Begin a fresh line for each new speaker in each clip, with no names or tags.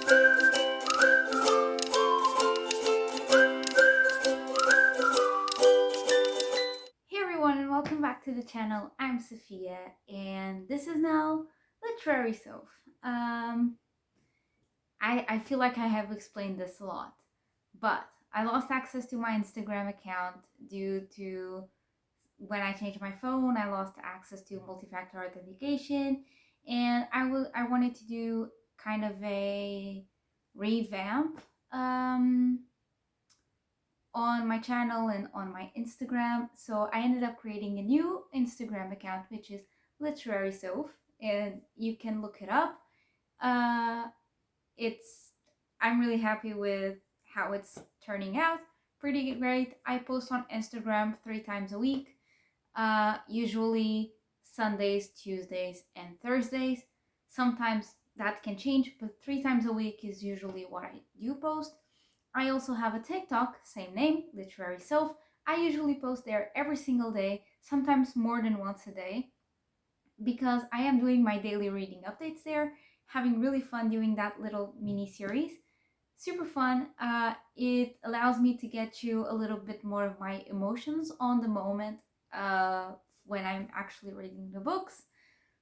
Hey everyone, and welcome back to the channel. I'm Sophia, and this is now Literary Soph. I feel like I have explained this a lot, but I lost access to my Instagram account due to when I changed my phone. I lost access to multi-factor authentication, and I wanted to do kind of a revamp um, on my channel and on my Instagram. So I ended up creating a new Instagram account, which is Literary Soph, and you can look it up. Uh, it's I'm really happy with how it's turning out. Pretty great. I post on Instagram 3 times a week, usually Sundays, Tuesdays, and Thursdays. Sometimes that can change, but 3 times a week is usually what I do post. I also have a TikTok, same name, Literary Soph. I usually post there every single day, sometimes more than once a day, because I am doing my daily reading updates there, having really fun doing that little mini series. Super fun. It allows me to get you a little bit more of my emotions on the moment when I'm actually reading the books.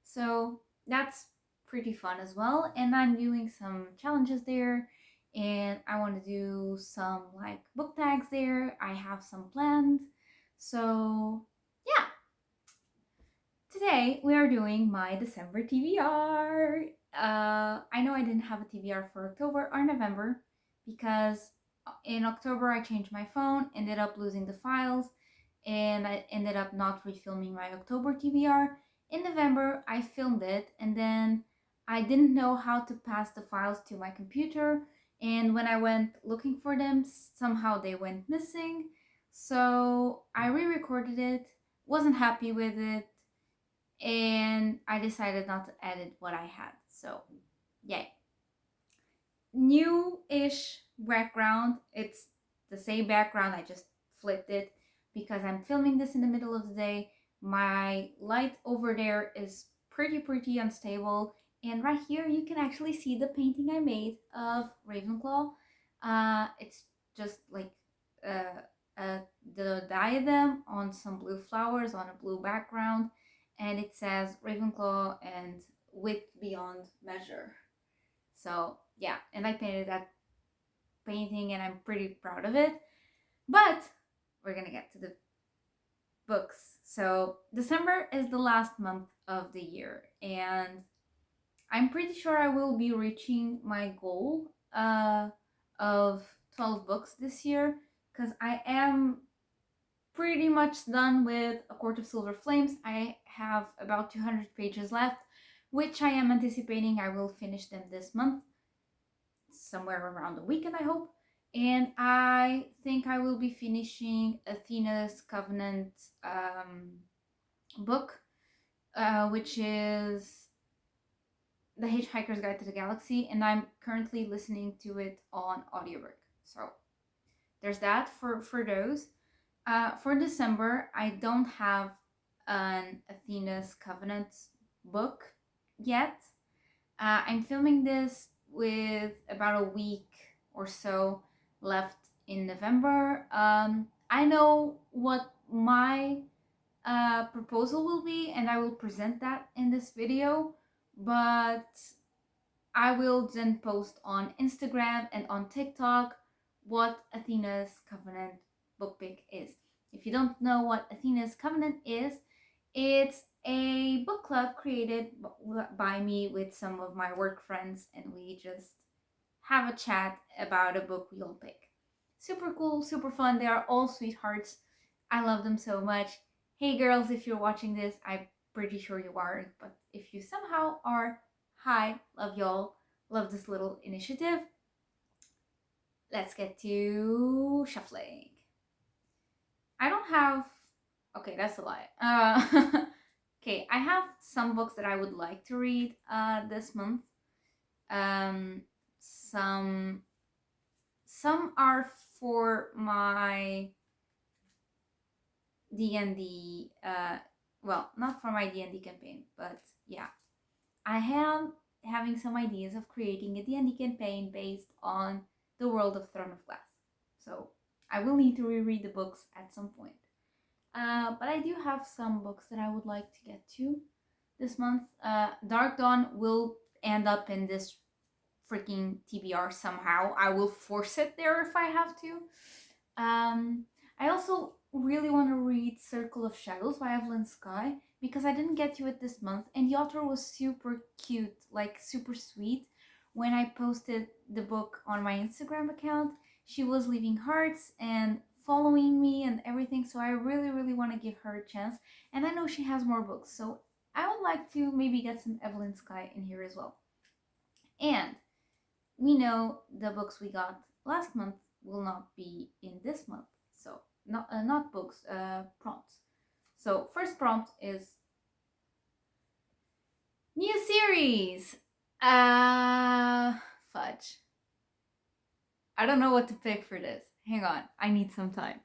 So that's pretty fun as well. And I'm doing some challenges there, and I want to do some like book tags there. I have some planned. So yeah, today we are doing my December TBR. I know I didn't have a TBR for October or November because in October I changed my phone, ended up losing the files, and I ended up not refilming my October TBR. In November, I filmed it, and then I didn't know how to pass the files to my computer. And when I went looking for them, somehow they went missing. So I re recorded it, wasn't happy with it, and I decided not to edit what I had. So, yay. New-ish background. It's the same background, I just flipped it because I'm filming this in the middle of the day. My light over there is pretty unstable, and right here you can actually see the painting I made of Ravenclaw. It's just like uh, the diadem on some blue flowers on a blue background, and it says Ravenclaw and wit beyond measure. So yeah, and I painted that painting and I'm pretty proud of it. But we're gonna get to the books. So December is the last month of the year, and I'm pretty sure I will be reaching my goal of 12 books this year, because I am pretty much done with A Court of Silver Flames. I have about 200 pages left, which I am anticipating I will finish them this month, somewhere around the weekend, I hope. And I think I will be finishing Athena's Covenant book, which is The Hitchhiker's Guide to the Galaxy, and I'm currently listening to it on audiobook. So there's that for those. For December, I don't have an Athena's Covenant book yet. I'm filming this with about a week or so left in November. I know what my proposal will be, and I will present that in this video, but I will then post on Instagram and on TikTok what Athena's Covenant book pick is. If you don't know what Athena's Covenant is, it's a book club created by me with some of my work friends, and we just have a chat about a book we all pick. Super cool, super fun. They are all sweethearts. I love them so much. Hey girls, if you're watching this, I'm pretty sure you aren't, but if you somehow are, hi, love y'all. Love this little initiative. Let's get to shuffling. I don't have. Okay, that's a lie. Okay, I have some books that I would like to read this month. Um, some are for my D&D. Well, not for my D&D campaign, but yeah, I have having some ideas of creating a D&D campaign based on the world of Throne of Glass. So I will need to reread the books at some point. But I do have some books that I would like to get to this month. Dark Dawn will end up in this freaking TBR somehow. I will force it there if I have to. I also really want to read Circle of Shadows by Evelyn Sky because I didn't get to it this month, and the author was super cute, like super sweet. When I posted the book on my Instagram account, she was leaving hearts and following me and everything, so I really want to give her a chance. And I know she has more books, so I would like to maybe get some Evelyn Sky in here as well. And we know the books we got last month will not be in this month, so not books, prompts. So first prompt is new series. Fudge. I don't know what to pick for this. Hang on, I need some time.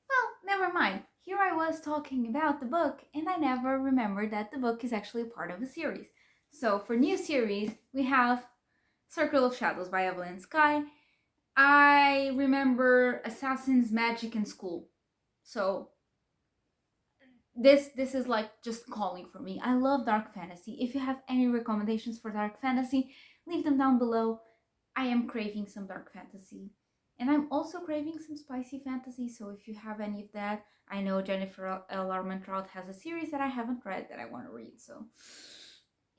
Well, never mind. Here I was talking about the book, and I never remembered that the book is actually a part of a series. So for new series, we have Circle of Shadows by Evelyn Sky. I remember Assassin's Magic in School. So this is like just calling for me. I love dark fantasy. If you have any recommendations for dark fantasy, leave them down below. I am craving some dark fantasy. And I'm also craving some spicy fantasy, so if you have any of that, I know Jennifer L. Armentrout has a series that I haven't read that I want to read, so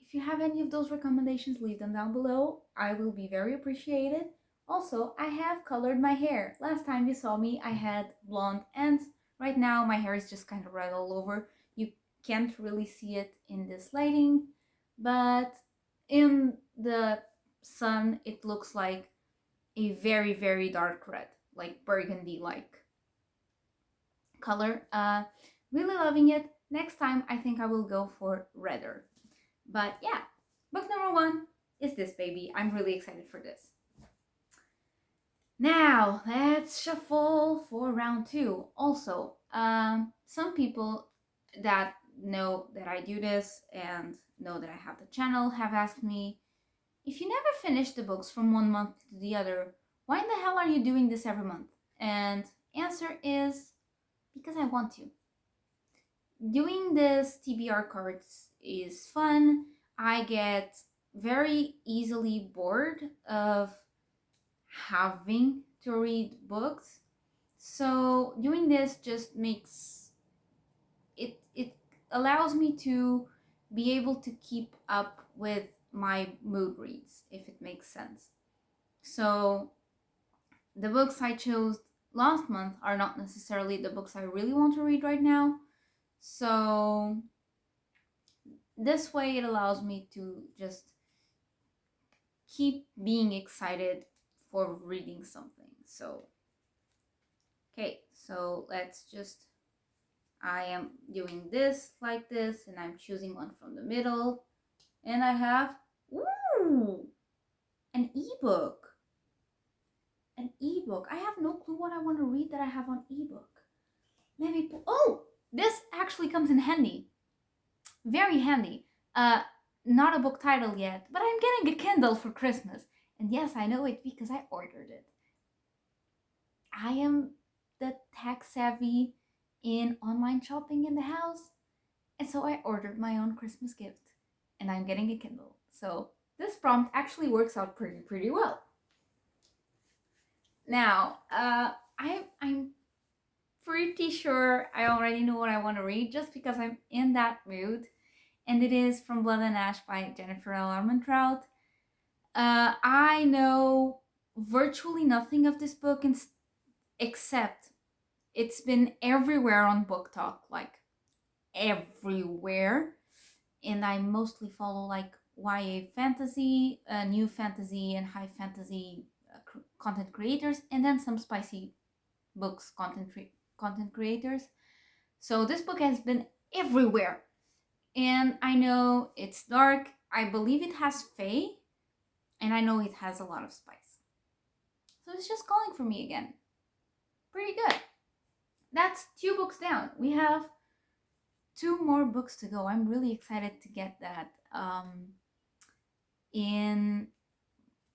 if you have any of those recommendations, leave them down below. I will be very appreciated. Also, I have colored my hair. Last time you saw me, I had blonde ends. Right now, my hair is just kind of red all over. You can't really see it in this lighting, but in the sun, it looks like a very dark red, like burgundy-like color. Really loving it. Next time, I think I will go for redder. But yeah, book number 1 is this baby. I'm really excited for this. Now, let's shuffle for round 2. Also, some people that know that I do this and know that I have the channel have asked me, if you never finish the books from one month to the other, why in the hell are you doing this every month? And answer is, because I want to. Doing this TBR cards is fun. I get very easily bored of having to read books. So doing this just makes it allows me to be able to keep up with my mood reads, if it makes sense. So the books I chose last month are not necessarily the books I really want to read right now. So this way it allows me to just keep being excited for reading something. So, okay, so let's just, I am doing this like this, and I'm choosing one from the middle, and I have, ooh, an ebook. An ebook. I have no clue what I want to read that I have on ebook. Let me pull, oh, this actually comes in handy. Very handy. Not a book title yet, but I'm getting a Kindle for Christmas. And yes, I know it because I ordered it. I am the tech savvy in online shopping in the house, and so I ordered my own Christmas gift, and I'm getting a Kindle. So this prompt actually works out pretty well. Now, I'm pretty sure I already know what I want to read just because I'm in that mood, and it is From Blood and Ash by Jennifer L. Armentrout. I know virtually nothing of this book except it's been everywhere on Book Talk, like everywhere. And I mostly follow like YA fantasy, new fantasy, and high fantasy content creators, and then some spicy books content creators. So this book has been everywhere. And I know it's dark. I believe it has fae, and I know it has a lot of spice. So it's just calling for me again. Pretty good. That's 2 books down. We have 2 more books to go. I'm really excited to get that in,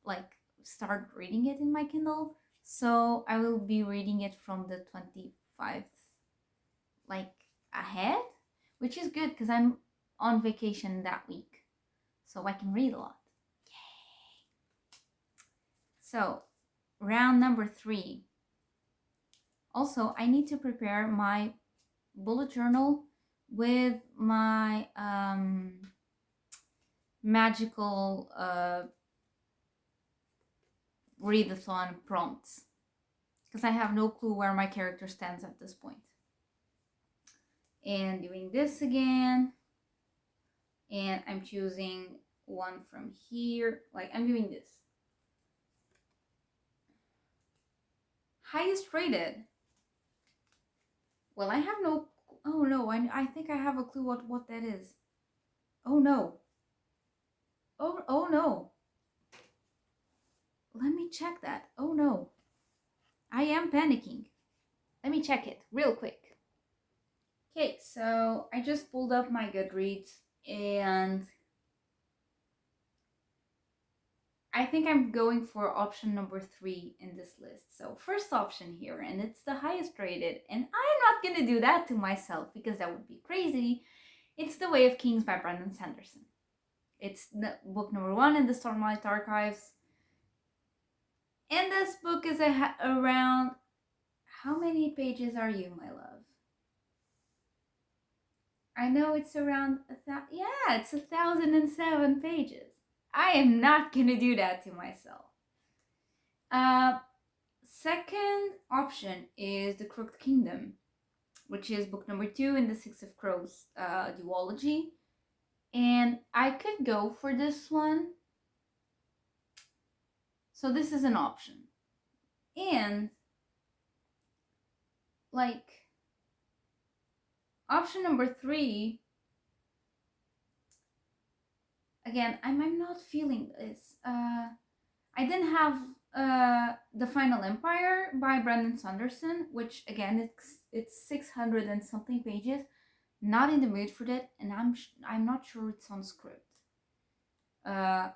like, start reading it in my Kindle. So I will be reading it from the 25th, like, ahead, which is good because I'm on vacation that week, so I can read a lot. Yay! So, round number 3. Also, I need to prepare my bullet journal with my magical readathon prompts, because I have no clue where my character stands at this point. And doing this again, and I'm choosing one from here, like I'm doing this. Highest rated. Well, I have no, oh no, I think I have a clue what that is. Oh no. Oh no. Let me check that. Oh no. I am panicking. Let me check it real quick. Okay, so I just pulled up my Goodreads, and I think I'm going for option number 3 in this list. So first option here, and it's the highest rated, and I'm not gonna do that to myself because that would be crazy. It's The Way of Kings by Brandon Sanderson. It's the book number 1 in the Stormlight Archives. And this book is around, how many pages are you, my love? I know it's around it's 1,007 pages. I am not gonna do that to myself. Second option is The Crooked Kingdom, which is book number 2 in the Six of Crows duology. And I could go for this one. So this is an option. And, like, option number 3, again, I'm not feeling this. I didn't have The Final Empire by Brandon Sanderson, which again it's 600 and something pages. Not in the mood for that, and I'm not sure it's on script.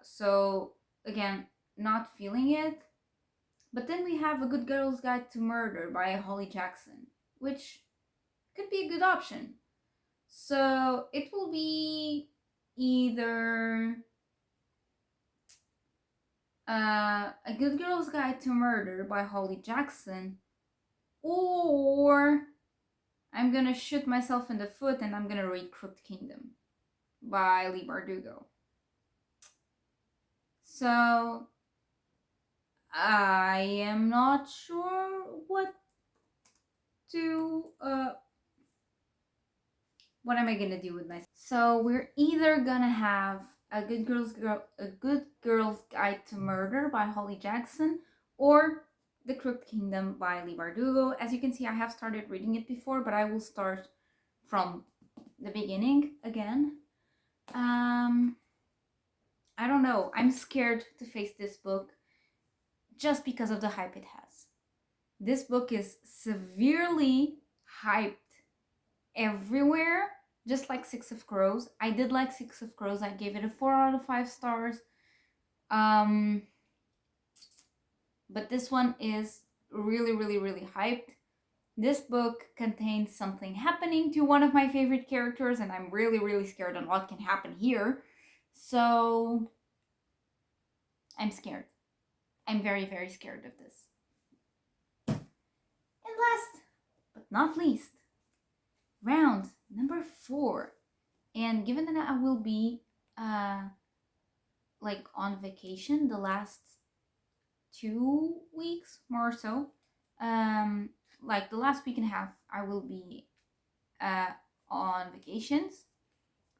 So again, not feeling it. But then we have A Good Girl's Guide to Murder by Holly Jackson, which could be a good option. So it will be either A Good Girl's Guide to Murder by Holly Jackson, or I'm gonna shoot myself in the foot and I'm gonna read Crooked Kingdom by Leigh Bardugo. So I am not sure what am I gonna do with myself. So we're either gonna have A Good Girl's Guide to Murder by Holly Jackson, or The Crooked Kingdom by Leigh Bardugo. As you can see, I have started reading it before, but I will start from the beginning again. I don't know. I'm scared to face this book just because of the hype it has. This book is severely hyped everywhere, just like Six of Crows. I did like Six of Crows. I gave it a 4 out of 5 stars. But this one is really, really, really hyped. This book contains something happening to one of my favorite characters, and I'm really, really scared on what can happen here. So I'm scared. I'm very, very scared of this. And last but not least, round number 4. And given that I will be like on vacation the last 2 weeks, more so, like the last week and a half, I will be on vacations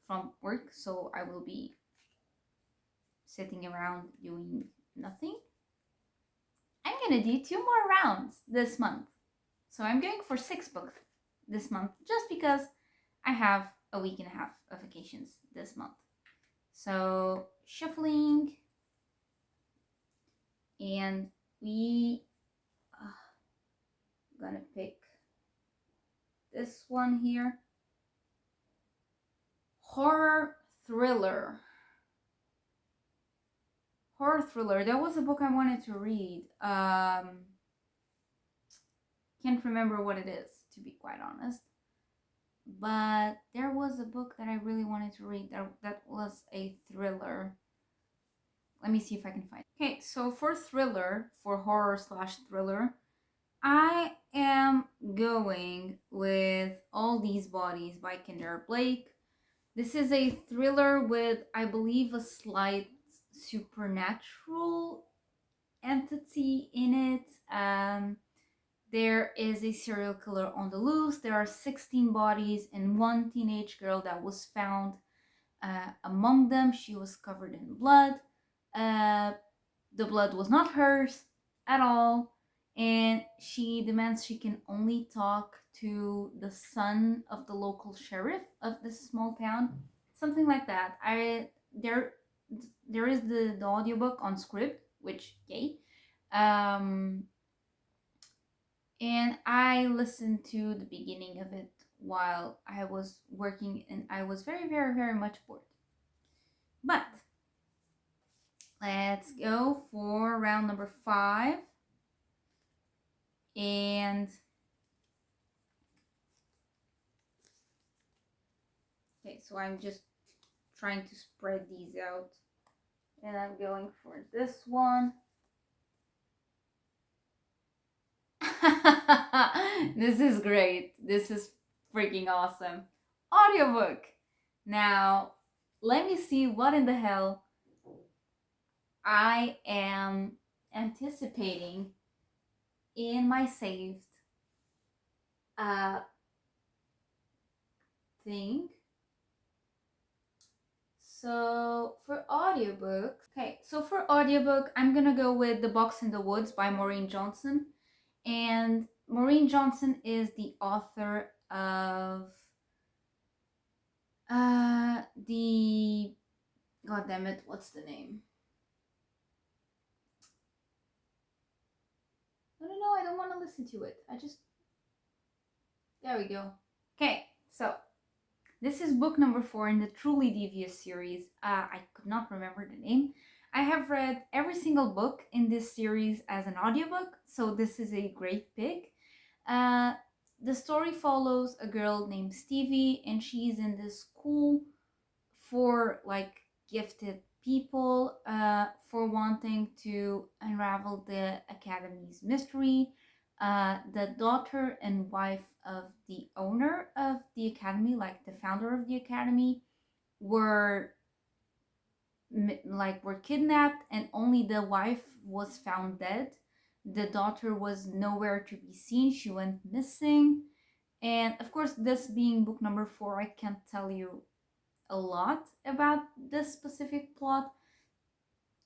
from work, so I will be sitting around doing nothing. I'm gonna do 2 more rounds this month, so I'm going for 6 books this month, just because I have a week and a half of vacations this month. So shuffling, and we gonna pick this one here. horror thriller. Horror thriller. That was a book I wanted to read. Can't remember what it is, to be quite honest. But there was a book that I really wanted to read that was a thriller. Let me see if I can find it. Okay, so for thriller, for horror / thriller, I am going with All These Bodies by Kendra Blake. This is a thriller with, I believe, a slight supernatural entity in it. There is a serial killer on the loose. There are 16 bodies and one teenage girl that was found among them. She was covered in blood. The blood was not hers at all. And she demands she can only talk to the son of the local sheriff of this small town. Something like that. There is the audiobook on Script, which, yay. And I listened to the beginning of it while I was working, and I was very, very, very much bored. But let's go for round number 5. And okay, so I'm just trying to spread these out. And I'm going for this one. This is great. This is freaking awesome. Audiobook. Now, let me see what in the hell I am anticipating in my saved thing. So for audiobook, I'm gonna go with The Box in the Woods by Maureen Johnson. And Maureen Johnson is the author of the, god damn it, what's the name? No, I don't want to listen to it. There we go. Okay, so this is book number 4 in the Truly Devious series. I could not remember the name. I have read every single book in this series as an audiobook, so this is a great pick. The story follows a girl named Stevie, and she's in this school for like gifted people for wanting to unravel the academy's mystery. The daughter and wife of the owner of the academy, like the founder of the academy, were kidnapped, and only the wife was found dead. The daughter was nowhere to be seen. She went missing. And of course, this being book number 4, I can't tell you a lot about this specific plot,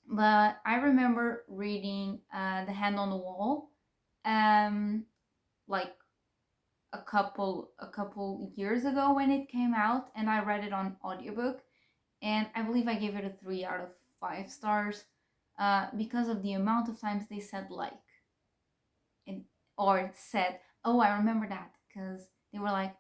but I remember reading The Hand on the Wall like a couple years ago when it came out, and I read it on audiobook, and I believe I gave it a 3 out of 5 stars because of the amount of times they said like, or said, oh, I remember that, because they were like,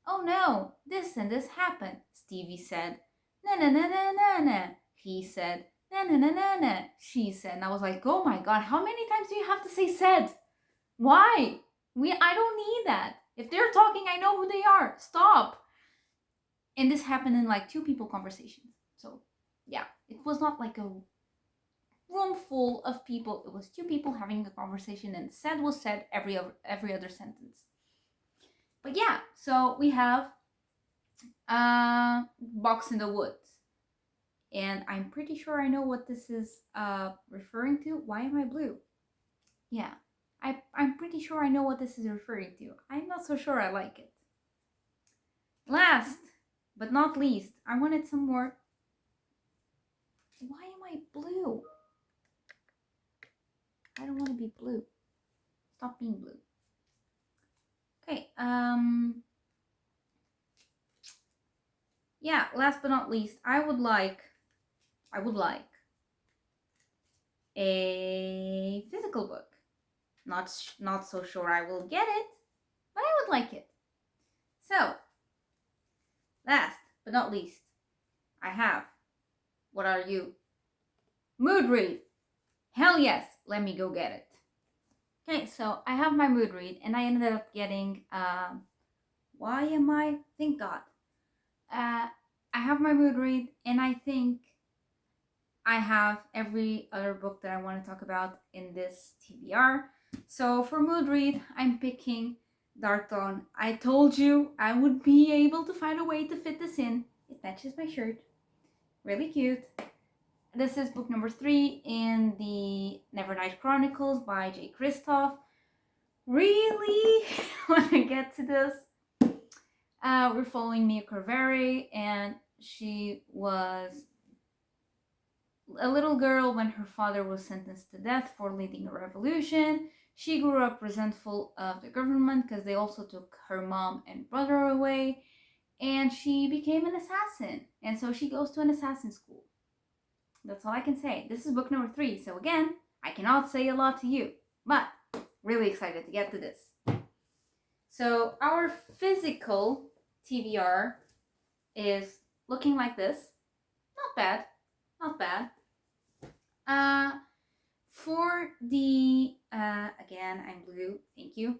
oh no, this and this happened. Stevie said, na na na na na na. He said, na na na na na. She said, and I was like, oh my god, how many times do you have to say said? Why? I don't need that. If they're talking, I know who they are. Stop. And this happened in like 2 people conversations. So yeah, it was not like a room full of people. It was 2 people having a conversation, and said was said every other sentence. But yeah, so we have Box in the Woods. And I'm pretty sure I know what this is referring to. Why am I blue? Yeah, I'm pretty sure I know what this is referring to. I'm not so sure I like it. Last but not least, I wanted some more. Why am I blue? I don't want to be blue. Stop being blue. Okay, yeah, last but not least, I would like a physical book. Not so sure I will get it, but I would like it. So, last but not least, I have, what are you? Mood read. Hell yes, let me go get it. Okay, so I have my mood read, and I ended up getting, why am I? Thank God. I have my mood read, and I think I have every other book that I want to talk about in this TBR. So for mood read, I'm picking Dark Dawn. I told you I would be able to find a way to fit this in. It matches my shirt. Really cute. This is book number 3 in the Nevernight Chronicles by J. Kristoff. Really want to get to this. We're following Mia Corveri, and she was a little girl when her father was sentenced to death for leading a revolution. She grew up resentful of the government because they also took her mom and brother away, and she became an assassin. And so she goes to an assassin school. That's all I can say. This is book number 3, so again, I cannot say a lot to you, but really excited to get to this. So our physical TBR is looking like this. Not bad, not bad. For the, again, I'm blue, thank you.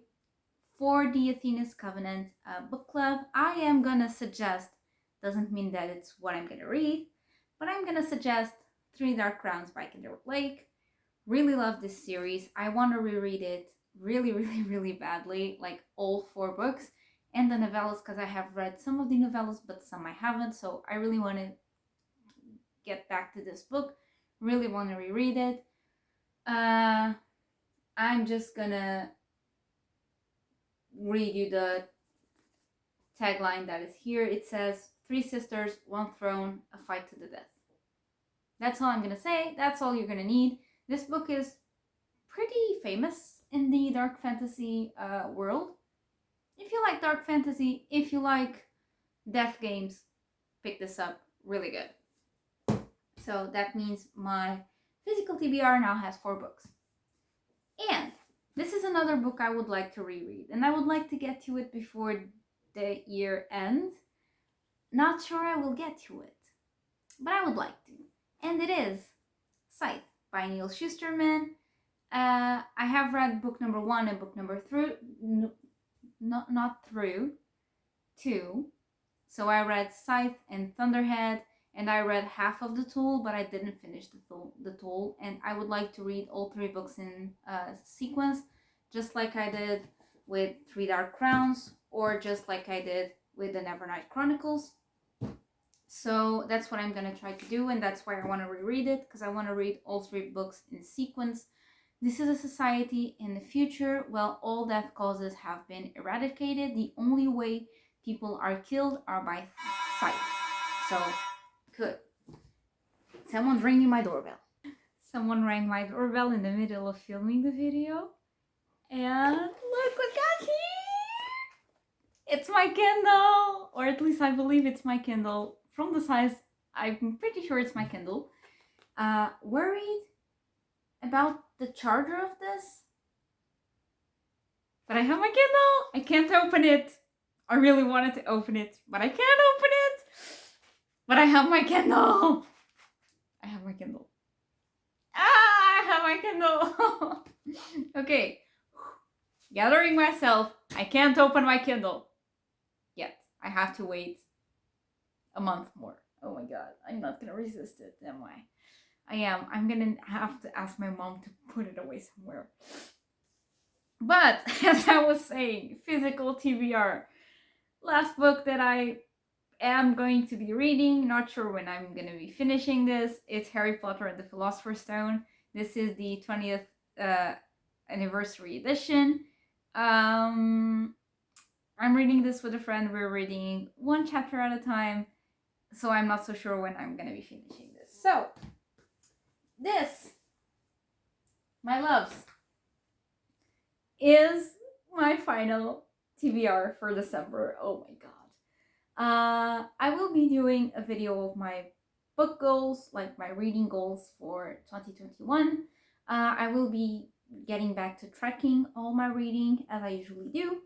For the Athena's Covenant book club, I am gonna suggest, doesn't mean that it's what I'm gonna read, but I'm gonna suggest 3 Dark Crowns by Kendra Blake. Really love this series. I want to reread it really, really, really badly, like all 4 books, and the novellas, because I have read some of the novellas, but some I haven't, so I really want to get back to this book. Really want to reread it. I'm just gonna read you the tagline that is here. It says, 3 sisters, 1 throne, a fight to the death. That's all I'm gonna say. That's all you're gonna need. This book is pretty famous in the dark fantasy world. If you like dark fantasy, if you like death games, pick this up. Really good. So that means my physical TBR now has 4 books. And this is another book I would like to reread, and I would like to get to it before the year ends. Not sure I will get to it, but I would like to. And it is Scythe by Neil Schusterman. I have read book number 1 and book number 3, not through 2. So I read Scythe and Thunderhead, and I read half of the Toll, but I didn't finish the Toll. And I would like to read all 3 books in sequence, just like I did with 3 Dark Crowns, or just like I did with the Nevernight Chronicles. So that's what I'm gonna try to do, and that's why I want to reread it, because I want to read all 3 books in sequence. This is a society in the future where all death causes have been eradicated. The only way people are killed are by Scythe. So, good. Someone's ringing my doorbell. Someone rang my doorbell in the middle of filming the video. And look what got here! It's my Kindle! Or at least I believe it's my Kindle. From the size, I'm pretty sure it's my Kindle. Worried about the charger of this? But I have my Kindle! I can't open it. I really wanted to open it, but I can't open it! But I have my Kindle! I have my Kindle. I have my Kindle! Okay. Gathering myself. I can't open my Kindle. Yet. I have to wait a month more. Oh my god. I'm not gonna resist it, am I? I am. I'm gonna have to ask my mom to put it away somewhere. But, as I was saying, physical TBR. Last book that I am going to be reading, not sure when I'm going to be finishing this, it's Harry Potter and the Philosopher's Stone. This is the 20th anniversary edition. I'm reading this with a friend. We're reading 1 chapter at a time, so I'm not so sure when I'm going to be finishing this. So, this, my loves, is my final TBR for December. Oh my god. I will be doing a video of my book goals, like my reading goals for 2021. I will be getting back to tracking all my reading as I usually do.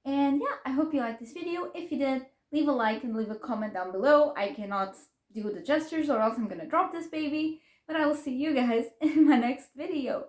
And yeah, I hope you liked this video. If you did, leave a like and leave a comment down below. I cannot do the gestures or else I'm gonna drop this baby. But I will see you guys in my next video.